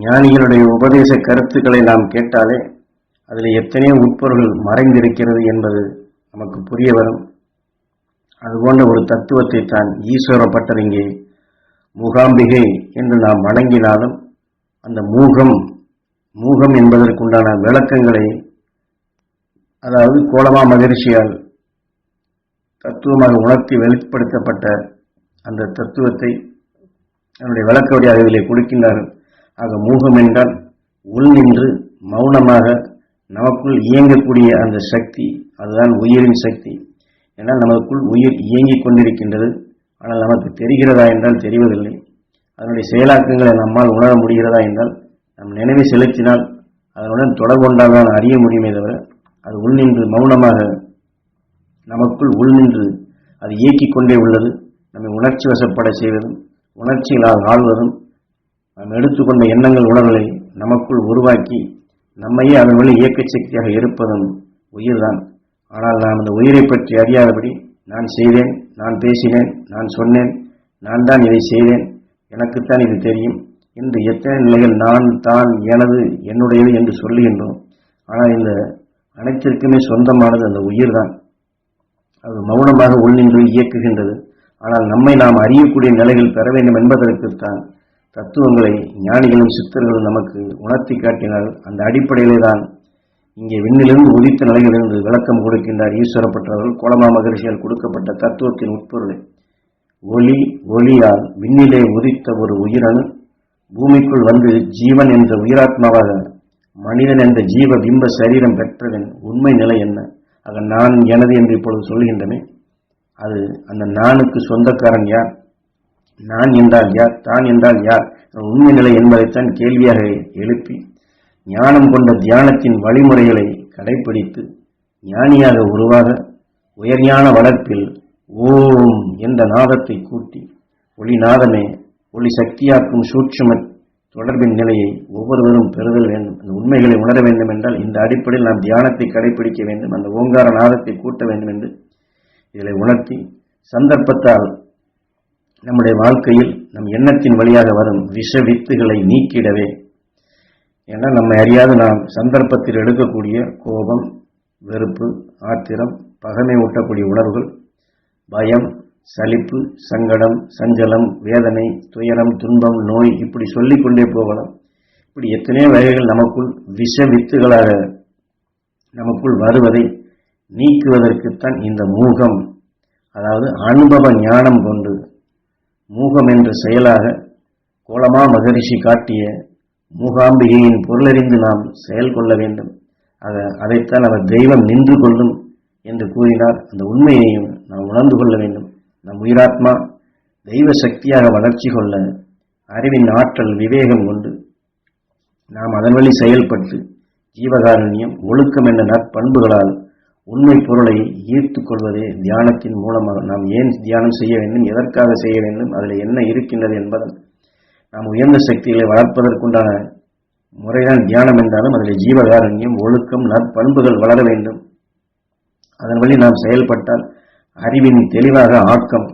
ஞானிகளுடைய உபதேச கருத்துக்களை நாம் கேட்டாலே அதில் எத்தனையோ உட்பொருள் மறைந்திருக்கிறது என்பது நமக்கு புரிய வரும். அதுபோன்ற ஒரு தத்துவத்தை தான் ஈஸ்வர பட்டர் இங்கே மூகாம்பிகை என்று நாம் வணங்கினாலும் அந்த மூகம் என்பதற்குண்டான விளக்கங்களை, அதாவது கோலமா மகரிஷியால் தத்துவமாக உணர்த்தி வெளிப்படுத்தப்பட்ட அந்த தத்துவத்தை அதனுடைய விளக்க வழியாக இதிலே கொடுக்கின்றார்கள். ஆக மூகம் என்றால் உள் நின்று மௌனமாக நமக்குள் இயங்கக்கூடிய அந்த சக்தி, அதுதான் உயிரின் சக்தி. ஏன்னால் நமக்குள் உயிர் இயங்கிக் கொண்டிருக்கின்றது, ஆனால் நமக்கு தெரிகிறதா என்றால் தெரிவதில்லை. அதனுடைய செயலாக்கங்களை நம்மால் உணர முடிகிறதா என்றால் நம் நினைவை செலுத்தினால் அதனுடன் தொடர்பு கொண்டால்தான் அறிய முடியுமே தவிர, அது உள்நின்று மௌனமாக நமக்குள் உள்நின்று அது இயக்கிக் கொண்டே உள்ளது. நம்மை உணர்ச்சி வசப்பட செய்வதும் உணர்ச்சிகளால் ஆழ்வதும் நாம் எடுத்துக்கொண்ட எண்ணங்கள் உணர்வுகளை நமக்குள் உருவாக்கி நம்மையே அதன் வழி இயக்க சக்தியாக இருப்பதும் உயிர்தான். ஆனால் நாம் அந்த உயிரை பற்றி அறியாதபடி நான் செய்தேன், நான் பேசினேன், நான் சொன்னேன், நான் தான் இதை செய்தேன், எனக்குத்தான் இது தெரியும் என்று எத்தனை நிலைகள் நான், தான், எனது, என்னுடையது என்று சொல்லுகின்றோம். ஆனால் இந்த அனைத்திற்குமே சொந்தமானது அந்த உயிர்தான். அது மௌனமாக உள்நின்று இயக்குகின்றது. ஆனால் நம்மை நாம் அறியக்கூடிய நிலைகள் பெற வேண்டும் என்பதற்குத்தான் தத்துவங்களை ஞானிகளும் சித்தர்களும் நமக்கு உணர்த்தி காட்டினால். அந்த அடிப்படையிலே தான் இங்கே விண்ணிலிருந்து உதித்த நிலையிலிருந்து விளக்கம் கொடுக்கின்றார் ஈஸ்வரப்பட்டவர்கள். கோலமா மகரிஷியால் கொடுக்கப்பட்ட தத்துவத்தின் உட்பொருளை ஒளியால் விண்ணிலே உதித்த ஒரு உயிரணு பூமிக்குள் வந்து ஜீவன் என்ற உயிராத்மாவாக மனிதன் என்ற ஜீவ பிம்ப சரீரம் பெற்றதன் உண்மை நிலை என்ன? ஆக நான் எனது என்று இப்பொழுது சொல்கின்றமே, அது அந்த நானுக்கு சொந்தக்காரன் யார்? நான் என்றால் யார்? தான் என்றால் யார்? உண்மை நிலை என்பதைத்தான் கேள்வியாக எழுப்பி ஞானம் கொண்ட தியானத்தின் வழிமுறைகளை கடைபிடித்து ஞானியாக உருவாக உயர்ஞான வளர்ப்பில் ஓம் என்ற நாதத்தை கூட்டி ஒளிநாதமே ஒளி சக்தியாக்கும் சூட்சும தொடர்பின் நிலையை ஒவ்வொருவரும் பெறுதல் வேண்டும். அந்த உண்மைகளை உணர வேண்டும் என்றால் இந்த அடிப்படையில் நாம் தியானத்தை கடைபிடிக்க வேண்டும். அந்த ஓங்கார நாதத்தை கூட்ட வேண்டும் என்று இதை உணர்த்தி சந்தர்ப்பத்தால் நம்முடைய வாழ்க்கையில் நம் எண்ணத்தின் வழியாக வரும் விஷ வித்துகளை நீக்கிடவே. ஏன்னா நம்மை அறியாது நாம் சந்தர்ப்பத்தில் எடுக்கக்கூடிய கோபம், வெறுப்பு, ஆத்திரம், பகைமை ஊட்டக்கூடிய உணர்வுகள், பயம், சலிப்பு, சங்கடம், சஞ்சலம், வேதனை, துயரம், துன்பம், நோய், இப்படி சொல்லிக்கொண்டே போகலாம். இப்படி எத்தனையோ வகைகள் நமக்குள் விஷ வித்துகளாக நமக்குள் வருவதை நீக்குவதற்குத்தான் இந்த மூகம், அதாவது அனுபவ ஞானம் கொண்டு மூகம் என்ற செயலாக கோலமா மகரிஷி காட்டிய மூகாம்பிகையின் பொருளறிந்து நாம் செயல் கொள்ள வேண்டும். அதைத்தான் அவர் தெய்வம் நின்று கொள்ளும் என்று கூறினார். அந்த உண்மையையும் நாம் உணர்ந்து கொள்ள வேண்டும். நம் உயிராத்மா தெய்வ சக்தியாக வளர்ச்சி கொள்ள அறிவின் ஆற்றல் விவேகம் கொண்டு நாம் அதன் வழி செயல்பட்டு ஜீவகாருண்யம் ஒழுக்கம் என்ற நற்பண்புகளால் உண்மை பொருளை ஈர்த்து கொள்வதே தியானத்தின் மூலமாக. நாம் ஏன் தியானம் செய்ய வேண்டும், எதற்காக செய்ய வேண்டும், அதில் என்ன இருக்கின்றது என்பதன் நாம் உயர்ந்த சக்திகளை வளர்ப்பதற்குண்டான முறைதான் தியானம் என்றாலும் அதில் ஜீவகாருண்யம் ஒழுக்கம் நற்பண்புகள் வளர வேண்டும். அதன் வழி நாம் செயல்பட்டால் அறிவின் தெளிவாக ஆக்கம்,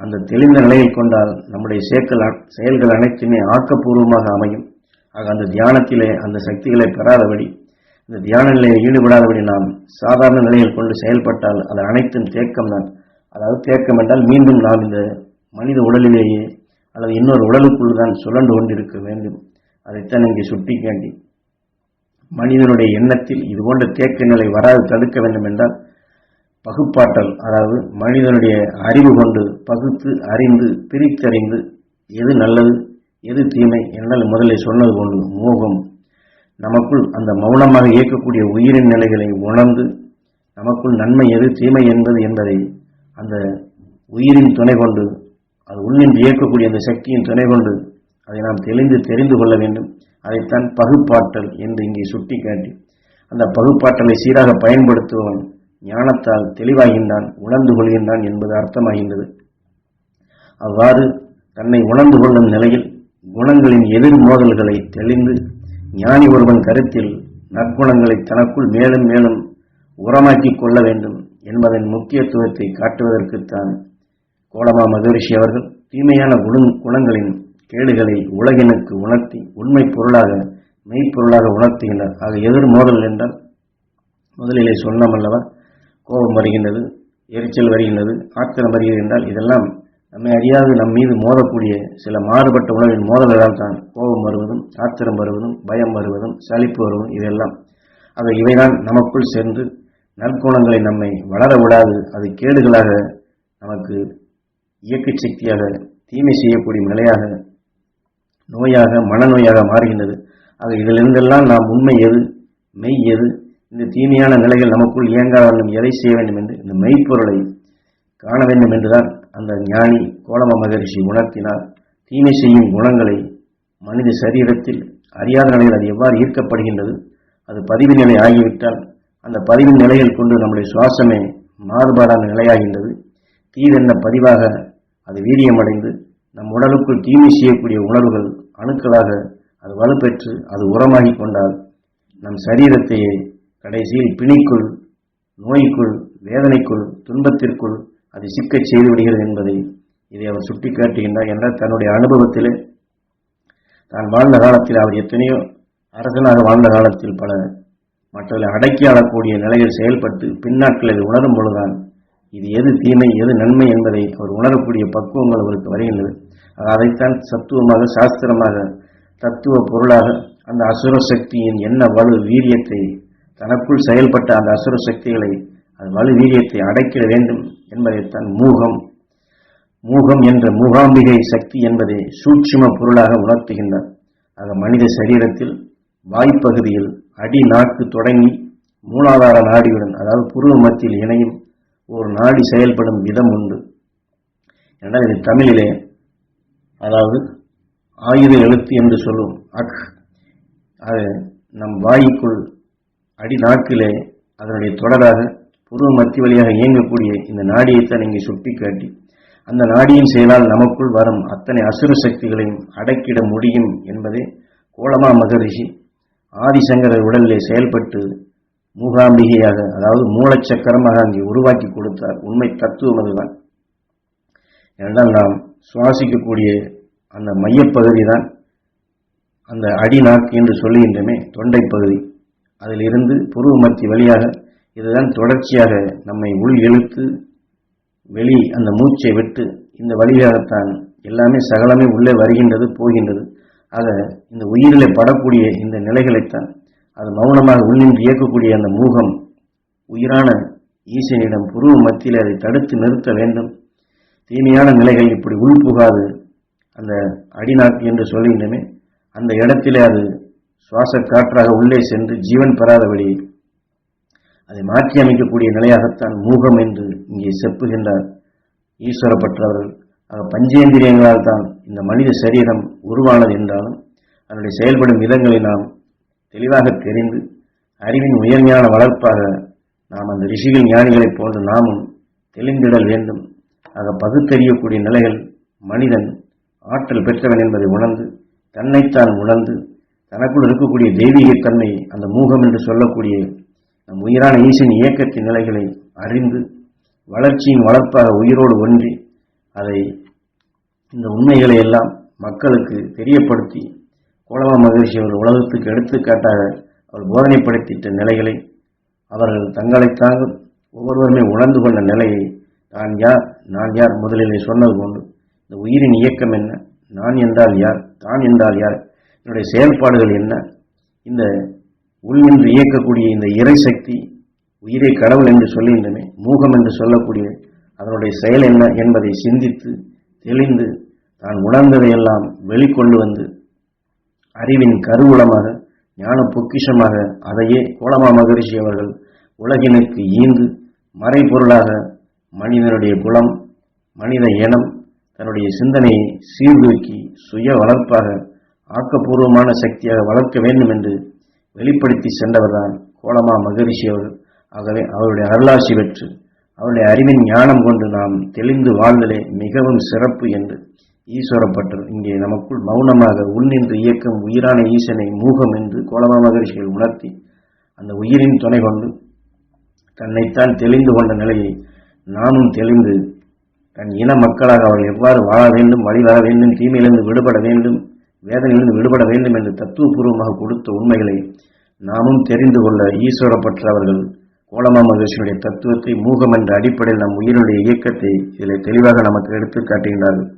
அந்த தெளிந்த நிலையை கொண்டால் நம்முடைய செயல்கள் அனைத்துமே ஆக்கப்பூர்வமாக அமையும். ஆக அந்த தியானத்திலே அந்த சக்திகளை பெறாதபடி, இந்த தியான நிலையில் ஈடுபடாதபடி நாம் சாதாரண நிலையில் கொண்டு செயல்பட்டால் அது அனைத்தும் தேக்கம்தான். அதாவது தேக்கம் என்றால் மீண்டும் நாம் இந்த மனித உடலிலேயே அல்லது இன்னொரு உடலுக்குள் தான் சுழண்டு கொண்டிருக்க வேண்டும். அதைத்தான் இங்கே சுட்டிக்காட்டி மனிதனுடைய எண்ணத்தில் இதுபோன்ற தேக்க நிலை வராது தடுக்க வேண்டும் என்றால் பகுப்பாற்றல், அதாவது மனிதனுடைய அறிவு கொண்டு பகுத்து அறிந்து பிரித்தறிந்து எது நல்லது எது தீமை என்றால் முதலில் சொன்னது போன்று மோகம் நமக்குள் அந்த மௌனமாக இயக்கக்கூடிய உயிரின் நிலைகளை உணர்ந்து நமக்குள் நன்மை எது தீமை என்பதை அந்த உயிரின் துணை கொண்டு, அது உள்ளின்று இயக்கக்கூடிய அந்த சக்தியின் துணை கொண்டு அதை நாம் தெரிந்து கொள்ள வேண்டும். அதைத்தான் பகுப்பாற்றல் என்று இங்கே சுட்டிக்காட்டி அந்த பகுப்பாற்றலை சீராக பயன்படுத்துபவன் ஞானத்தால் தெளிவாகின்றான், உணர்ந்து கொள்கின்றான் என்பது அர்த்தமாகின்றது. அவ்வாறு தன்னை உணர்ந்து கொள்ளும் நிலையில் குணங்களின் எதிர் மோதல்களை தெளிந்து ஞானி ஒருவன் கருத்தில் நற்குணங்களை தனக்குள் மேலும் மேலும் உரமாக்கிக் கொள்ள வேண்டும் என்பதன் முக்கியத்துவத்தை காட்டுவதற்குத்தான் கோலமா மகரிஷி அவர்கள் தீமையான குணங்களின் கேடுகளை உலகினுக்கு உணர்த்தி உண்மை பொருளாக மெய்ப்பொருளாக உணர்த்துகின்றார். ஆக எதிர் மோதல் என்றால் முதலிலே சொன்னோம் அல்லவா, கோபம் வருகின்றது, எரிச்சல் வருகின்றது, ஆத்திரம் வருகிறது என்றால் இதெல்லாம் நம்மை அறியாது நம் மீது மோதக்கூடிய சில மாறுபட்ட உணர்வின் மோதல்களால் தான் கோபம் வருவதும் ஆத்திரம் வருவதும் பயம் வருவதும் சலிப்பு வருவதும் இதெல்லாம். ஆக இவைதான் நமக்குள் சென்று நற்குணங்களை நம்மை வளர விடாது, அது கேடுகளாக நமக்கு இயக்க சக்தியாக தீமை செய்யக்கூடிய நிலையாக நோயாக மனநோயாக மாறுகின்றது. ஆக இதிலிருந்தெல்லாம் நாம் உண்மை எது மெய் எது, இந்த தீமையான நிலைகள் நமக்குள் இயங்காத வேண்டும், எதை செய்ய வேண்டும் என்று இந்த மெய்ப்பொருளை காண வேண்டும் என்றுதான் அந்த ஞானி கோலம மகரிஷி உணர்த்தினார். தீமை செய்யும் குணங்களை மனித சரீரத்தில் அறியாத நிலையில் அது எவ்வாறு ஈர்க்கப்படுகின்றது, அது பதிவு நிலை ஆகிவிட்டால் அந்த பதிவின் நிலையில் கொண்டு நம்முடைய சுவாசமே மாறுபாடான நிலையாகின்றது. தீவென்ன பதிவாக அது வீரியமடைந்து நம் உடலுக்குள் தீமை செய்யக்கூடிய உணர்வுகள் அணுக்களாக அது வலுப்பெற்று அது உரமாகி கொண்டால் நம் சரீரத்தையே கடைசியில் பிணிக்குள் நோய்க்குள் வேதனைக்குள் துன்பத்திற்குள் அது சிக்கச் செய்து விடுகிறது என்பதை இதை அவர் சுட்டிக்காட்டுகின்றார். என்றால் தன்னுடைய அனுபவத்திலே தான் வாழ்ந்த காலத்தில் அவர் எத்தனையோ அரசனாக வாழ்ந்த காலத்தில் பல மற்றவர்களை அடக்கி ஆளக்கூடிய நிலையில் செயல்பட்டு பின்னாட்களில் உணரும் பொழுதுதான் இது எது தீமை எது நன்மை என்பதை அவர் உணரக்கூடிய பக்குவங்கள் அவருக்கு வருகின்றது. அதைத்தான் சத்துவமாக சாஸ்திரமாக தத்துவ பொருளாக அந்த அசுர சக்தியின் என்ன வலு வீரியத்தை தனக்குள் செயல்பட்ட அந்த அசுர சக்திகளை அது வலு வீரியத்தை அடைக்கிட வேண்டும் என்பதைத்தான் மூகம் என்ற மூகாம்பிகை சக்தி என்பதை சூட்சும பொருளாக உணர்த்துகின்றார். ஆக மனித சரீரத்தில் வாய்ப்பகுதியில் அடி நாக்கு தொடங்கி மூலாதார நாடியுடன் அதாவது புருவ மத்தியில் இணையும் ஒரு நாடி செயல்படும் விதம் உண்டு. என்றால் இது தமிழிலே அதாவது ஆயுத எழுத்து என்று சொல்லும் அது நம் வாய்க்குள் அடி நாக்கிலே அதனுடைய தொடராக புருவ மத்திய வழியாக இயங்கக்கூடிய இந்த நாடியைத்தான் இங்கே சுட்டிக்காட்டி அந்த நாடியின் செயலால் நமக்குள் வரும் அத்தனை அசுர சக்திகளையும் அடக்கிட முடியும் என்பதே கோலமா மகரிஷி ஆதிசங்கரர் உடலிலே செயல்பட்டு மூகாம்பிகையாக அதாவது மூலச்சக்கரமாக அங்கே உருவாக்கி கொடுத்தார். உண்மை தத்துவம் அதுதான். என்றால் நாம் சுவாசிக்கக்கூடிய அந்த மையப்பகுதி தான் அந்த அடிநாக்கு என்று சொல்லுகின்றமே தொண்டை பகுதி, அதில் இருந்து புருவ மத்திய வழியாக இதுதான் தொடர்ச்சியாக நம்மை உள் இழுத்து வெளி அந்த மூச்சை விட்டு இந்த வழியாகத்தான் எல்லாமே சகலமே உள்ளே வருகின்றது போகின்றது. ஆக இந்த உயிரிலே படக்கூடிய இந்த நிலைகளைத்தான் அது மௌனமாக உள்ளின்று இயக்கக்கூடிய அந்த மூகம் உயிரான ஈசனிடம் புருவ மத்தியில் அதை தடுத்து நிறுத்த வேண்டும். தீமையான நிலைகள் இப்படி உள்புகாது அந்த அடிநாக்கு என்று சொல்கின்றமே அந்த இடத்திலே அது சுவாச காற்றாக உள்ளே சென்று ஜீவன் பெறாதபடி அதை மாற்றி அமைக்கக்கூடிய நிலையாகத்தான் மூகம் என்று இங்கே செப்புகின்றார் ஈஸ்வரப்பற்றவர்கள். பஞ்சேந்திரியங்களால் தான் இந்த மனித சரீரம் உருவானது என்றாலும் அதனுடைய செயல்படும் விதங்களை நாம் தெளிவாக தெரிந்து அறிவின் உயர்ஞான வளர்ப்பாக நாம் அந்த ரிஷிகள் ஞானிகளைப் போன்று நாமும் தெளிந்திடல் வேண்டும். ஆக பகுத்தறியக்கூடிய நிலைகள் மனிதன் ஆற்றல் பெற்றவன் என்பதை உணர்ந்து தன்னைத்தான் உணர்ந்து தனக்குள் இருக்கக்கூடிய தெய்வீகத்தன்மை அந்த மூகம் என்று சொல்லக்கூடிய நம் உயிரான ஈசன் இயக்கத்தின் நிலைகளை அறிந்து வளர்ச்சியின் வளர்ப்பாக உயிரோடு ஒன்றி அதை இந்த உண்மைகளை எல்லாம் மக்களுக்கு தெரியப்படுத்தி கோலமா மகரிஷி அவர்கள் உலகத்துக்கு எடுத்துக்காட்டாக அவர் போதனைப்படுத்திட்ட நிலைகளை அவர்கள் தங்களை தாங்கள் ஒவ்வொருவருமே உணர்ந்து கொண்ட நிலையை தான் யார் நான் யார் முதலிலே சொன்னது கொண்டு இந்த உயிரின் இயக்கம் என்ன, நான் என்றால் யார், தான் என்றால் யார், என்னுடைய செயல்பாடுகள் என்ன, இந்த உள் என்று இயக்கக்கூடிய இந்த இறை சக்தி உயிரை கடவுள் என்று சொல்லுகின்றமே மூகம் என்று சொல்லக்கூடிய அதனுடைய செயல் என்ன என்பதை சிந்தித்து தெளிந்து தான் உணர்ந்ததையெல்லாம் வெளிக்கொண்டு வந்து அறிவின் கருவூலமாக ஞான பொக்கிஷமாக அதையே கோலமா மகரிஷி அவர்கள் உலகினுக்கு ஈந்து மறைபொருளாக மனிதனுடைய குலம் மனித இனம் தன்னுடைய சிந்தனையை சீர்தூக்கி சுய வளர்ப்பாக ஆக்கப்பூர்வமான சக்தியாக வளர்க்க வேண்டும் என்று வெளிப்படுத்தி சென்றவர்தான் கோலமா மகரிஷி அவர்கள். ஆகவே அவருடைய அருளாசி பெற்று அவருடைய அறிவின் ஞானம் கொண்டு நாம் தெளிந்து வாழ்தலே மிகவும் சிறப்பு என்று ஈஸ்வரப்பட்டர் இங்கே நமக்குள் மௌனமாக உள்நின்று இயக்கம் உயிரான ஈசனை மூகம் என்று கோலமா மகரிஷிகள் உணர்த்தி அந்த உயிரின் துணை கொண்டு தன்னைத்தான் தெளிந்து கொண்ட நிலையை நாமும் தெளிந்து தன் இன மக்களாக அவர்கள் எவ்வாறு வாழ வேண்டும், வழி வர வேண்டும், தீமையிலிருந்து விடுபட வேண்டும், வேதனையிலிருந்து விடுபட வேண்டும் என்று தத்துவபூர்வமாக கொடுத்த உண்மைகளை நாமும் தெரிந்து கொள்ள ஈஸ்வரப்பற்ற அவர்கள் கோலமா மகரிஷியினுடைய தத்துவத்தை மூகம் என்ற அடிப்படையில் நம் உயிரினுடைய இயக்கத்தை இதில் தெளிவாக நமக்கு எடுத்து காட்டுகின்றார்கள்.